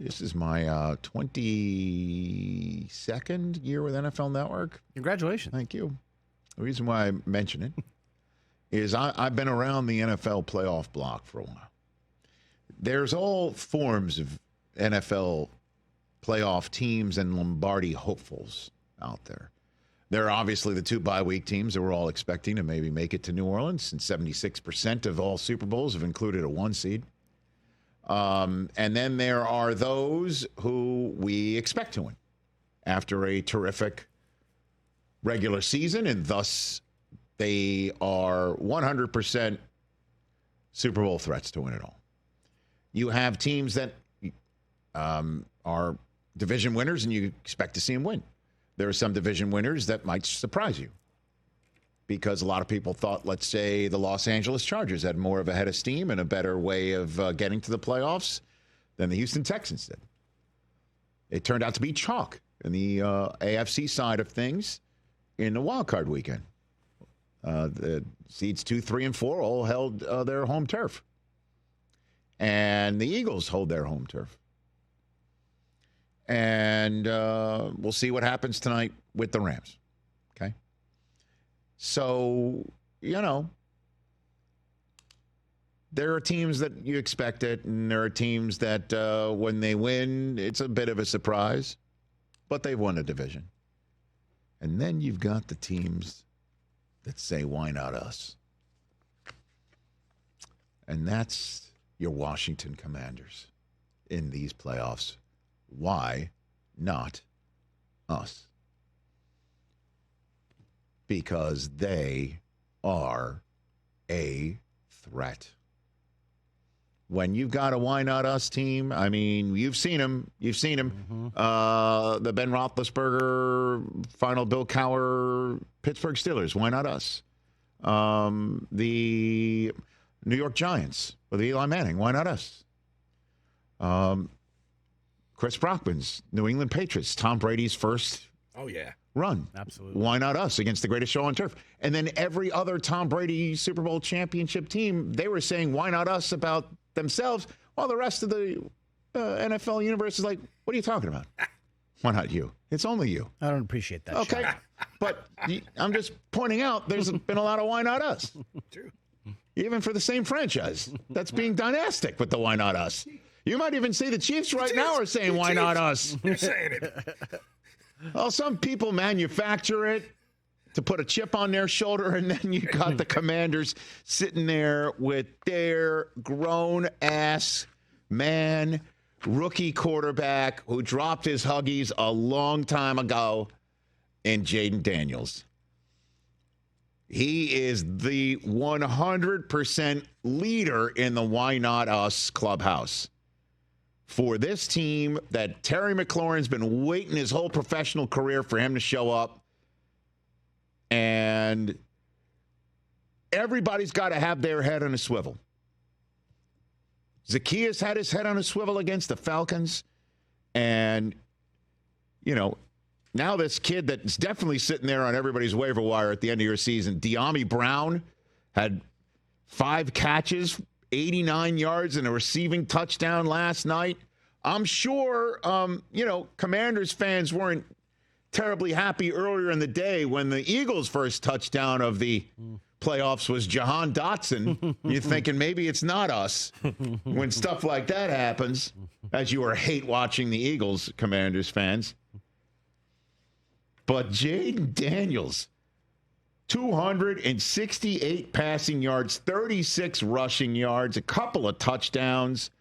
This is my 22nd year with NFL Network. Congratulations. Thank you. The reason why I mention it is I've been around the NFL playoff block for a while. There's all forms of NFL playoff teams and Lombardi hopefuls out there. There are obviously the two bye-week teams that we're all expecting to maybe make it to New Orleans, and 76% of all Super Bowls have included a one seed. And then there are those who we expect to win after a terrific regular season, and thus they are 100% Super Bowl threats to win it all. You have teams that are division winners, and you expect to see them win. There are some division winners that might surprise you because a lot of people thought, let's say, the Los Angeles Chargers had more of a head of steam and a better way of getting to the playoffs than the Houston Texans did. It turned out to be chalk in the AFC side of things in the wild card weekend. The seeds 2, 3, and 4 all held their home turf. And the Eagles hold their home turf. And we'll see what happens tonight with the Rams. Okay? So, there are teams that you expect it, and there are teams that when they win, it's a bit of a surprise, but they've won a division. And then you've got the teams that say, why not us? And that's your Washington Commanders in these playoffs. Why not us? Because they are a threat. When you've got a why not us team, I mean, you've seen them. Mm-hmm. The Ben Roethlisberger, final Bill Cowher, Pittsburgh Steelers, why not us? The New York Giants with Eli Manning, why not us? Chris Brockman's New England Patriots, Tom Brady's first run. Absolutely. Why not us against the greatest show on turf? And then every other Tom Brady Super Bowl championship team, they were saying, why not us about themselves, while the rest of the NFL universe is like, what are you talking about? Why not you? It's only you. I don't appreciate that. Okay. But I'm just pointing out there's been a lot of why not us. True. Even for the same franchise that's being dynastic with the why not us. You might even see the Chiefs right now are saying, why not us? You're saying it. Well, some people manufacture it to put a chip on their shoulder, and then you got the Commanders sitting there with their grown-ass man, rookie quarterback who dropped his Huggies a long time ago in Jayden Daniels. He is the 100% leader in the Why Not Us clubhouse. For this team that Terry McLaurin's been waiting his whole professional career for him to show up. And everybody's got to have their head on a swivel. Zacchaeus had his head on a swivel against the Falcons. And, now this kid that's definitely sitting there on everybody's waiver wire at the end of your season, De'Ami Brown, had 5 catches, 89 yards, and a receiving touchdown last night. I'm sure, Commanders fans weren't terribly happy earlier in the day when the Eagles' first touchdown of the playoffs was Jahan Dotson. You're thinking maybe it's not us when stuff like that happens, as you are hate watching the Eagles, Commanders fans. But Jayden Daniels, 268 passing yards, 36 rushing yards, a couple of touchdowns,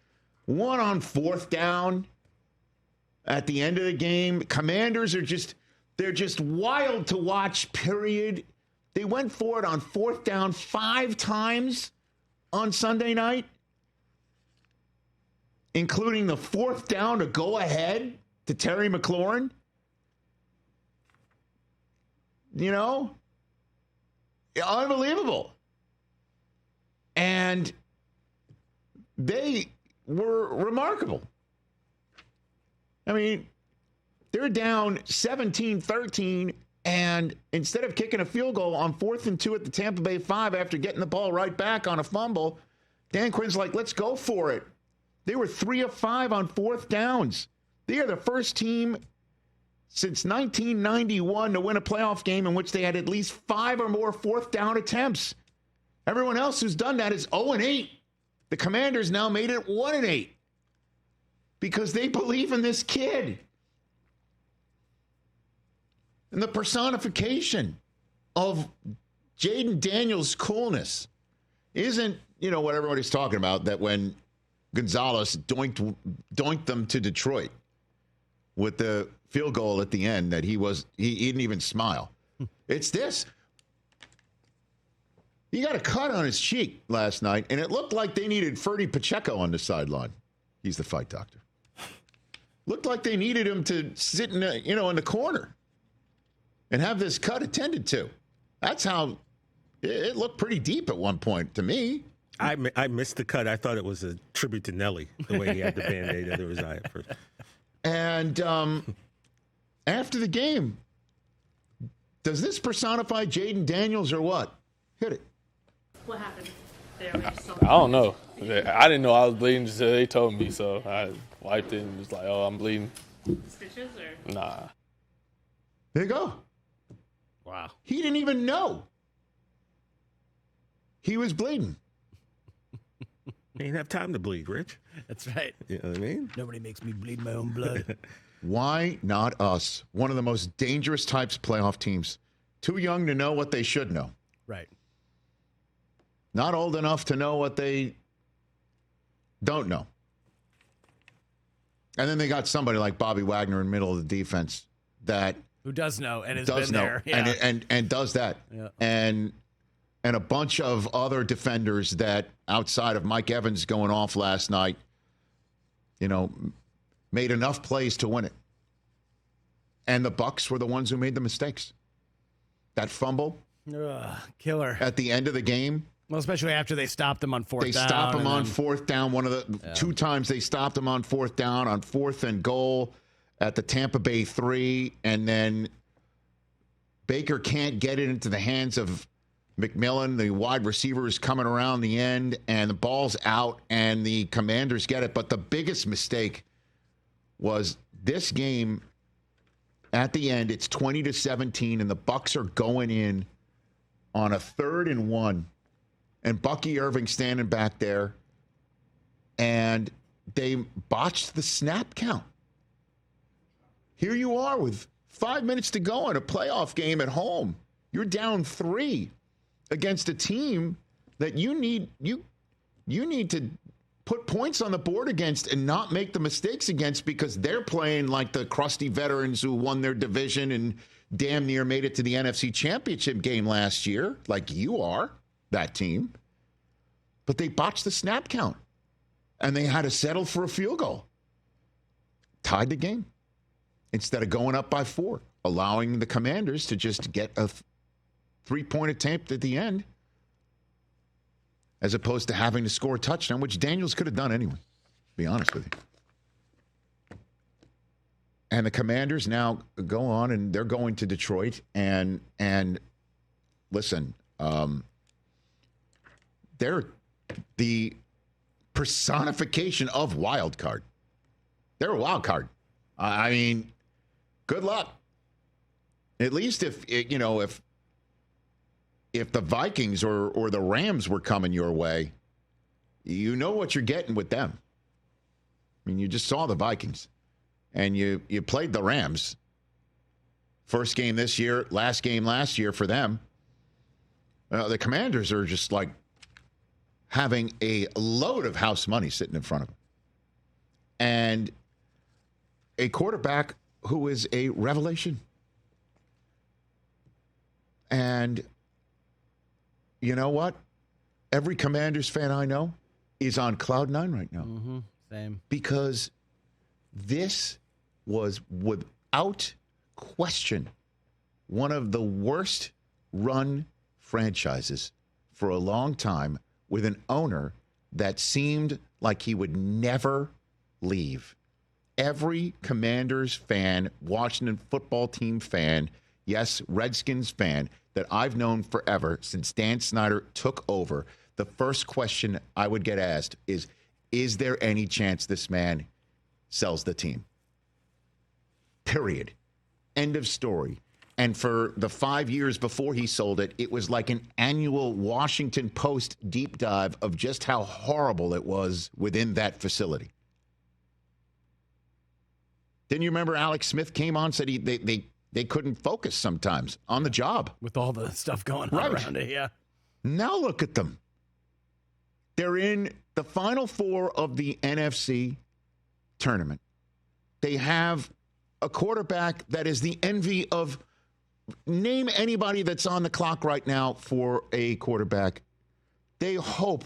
one on 4th down at the end of the game. Commanders are they're just wild to watch, period. They went for it on 4th down 5 times on Sunday night, including the 4th down to go ahead to Terry McLaurin. Unbelievable. And they were remarkable. I mean, they're down 17-13, and instead of kicking a field goal on 4th and 2 at the Tampa Bay 5 after getting the ball right back on a fumble, Dan Quinn's like, let's go for it. They were 3 of 5 on fourth downs. They are the first team since 1991 to win a playoff game in which they had at least 5 or more fourth down attempts. Everyone else who's done that is 0-8. The Commanders now made it 1-8 because they believe in this kid. And the personification of Jayden Daniels' coolness isn't, what everybody's talking about, that when Gonzalez doinked them to Detroit with the field goal at the end, that he didn't even smile. It's this. He got a cut on his cheek last night, and it looked like they needed Ferdy Pacheco on the sideline. He's the fight doctor. Looked like they needed him to sit in the corner and have this cut attended to. That's how it looked pretty deep at one point to me. I missed the cut. I thought it was a tribute to Nelly, the way he had the Band-Aid under his eye at first. And after the game, does this personify Jayden Daniels or what? Hit it. What happened? I don't know. I didn't know I was bleeding until they told me, so I wiped it and was like, oh, I'm bleeding. Stitches or? Nah. There you go. Wow. He didn't even know he was bleeding. He didn't have time to bleed, Rich. That's right. You know what I mean? Nobody makes me bleed my own blood. Why not us? One of the most dangerous types of playoff teams. Too young to know what they should know. Right. Not old enough to know what they don't know. And then they got somebody like Bobby Wagner in the middle of the defense that who does know and has does been know there. Yeah. and does that. Yeah. And a bunch of other defenders that, outside of Mike Evans going off last night, made enough plays to win it. And the Bucs were the ones who made the mistakes. That fumble Killer. at the end of the game. Well, especially after they stopped them on fourth down. They stopped him on fourth down. One of the 2 times they stopped him on fourth down, on 4th and goal at the Tampa Bay 3. And then Baker can't get it into the hands of McMillan. The wide receiver is coming around the end, and the ball's out, and the Commanders get it. But the biggest mistake was this game at the end. It's 20-17, and the Bucs are going in on a 3rd and 1. And Bucky Irving standing back there, and they botched the snap count. Here you are with 5 minutes to go in a playoff game at home. You're down 3 against a team that you need to put points on the board against and not make the mistakes against, because they're playing like the crusty veterans who won their division and damn near made it to the NFC Championship game last year, like you are. That team. But they botched the snap count, and they had to settle for a field goal. Tied the game instead of going up by 4, allowing the Commanders to just get a 3-point attempt at the end, as opposed to having to score a touchdown, which Daniels could have done anyway, to be honest with you. And the Commanders now go on, and they're going to Detroit, and listen, they're the personification of wild card. They're a wild card. I mean, good luck. At least if the Vikings or the Rams were coming your way, you know what you're getting with them. I mean, you just saw the Vikings, and you played the Rams. First game this year, last game last year for them. The Commanders are just like having a load of house money sitting in front of them. And a quarterback who is a revelation. And you know what? Every Commanders fan I know is on cloud 9 right now. Mm-hmm. Same. Because this was, without question, one of the worst run franchises for a long time, with an owner that seemed like he would never leave. Every Commanders fan, Washington football team fan, yes, Redskins fan, that I've known forever since Dan Snyder took over, the first question I would get asked is is there any chance this man sells the team? Period. End of story. And for the 5 years before he sold it, it was like an annual Washington Post deep dive of just how horrible it was within that facility. Didn't you remember Alex Smith came on, said they couldn't focus sometimes on the job. With all the stuff going on around it, yeah. Now look at them. They're in the Final Four of the NFC tournament. They have a quarterback that is the envy of, name anybody that's on the clock right now for a quarterback. They hope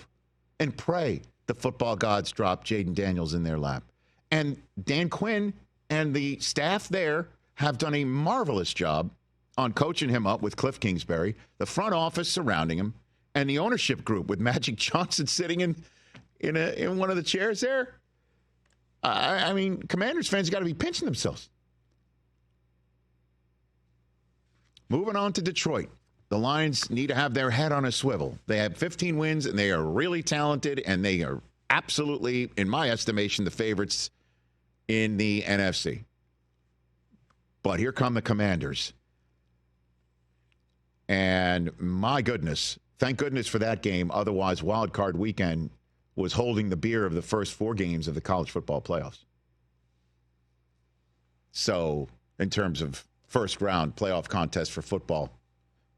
and pray the football gods drop Jayden Daniels in their lap. And Dan Quinn and the staff there have done a marvelous job on coaching him up with Cliff Kingsbury, the front office surrounding him, and the ownership group with Magic Johnson sitting in one of the chairs there. I mean, Commanders fans got to be pinching themselves. Moving on to Detroit. The Lions need to have their head on a swivel. They have 15 wins, and they are really talented, and they are absolutely, in my estimation, the favorites in the NFC. But here come the Commanders. And my goodness, thank goodness for that game. Otherwise, Wild Card Weekend was holding the beer of the first 4 games of the college football playoffs. So, in terms of first round playoff contest for football,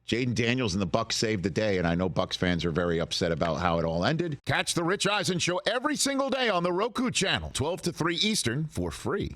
Jayden Daniels and the Bucs saved the day, and I know Bucs fans are very upset about how it all ended. Catch the Rich Eisen Show every single day on the Roku channel, 12 to 3 Eastern, for free.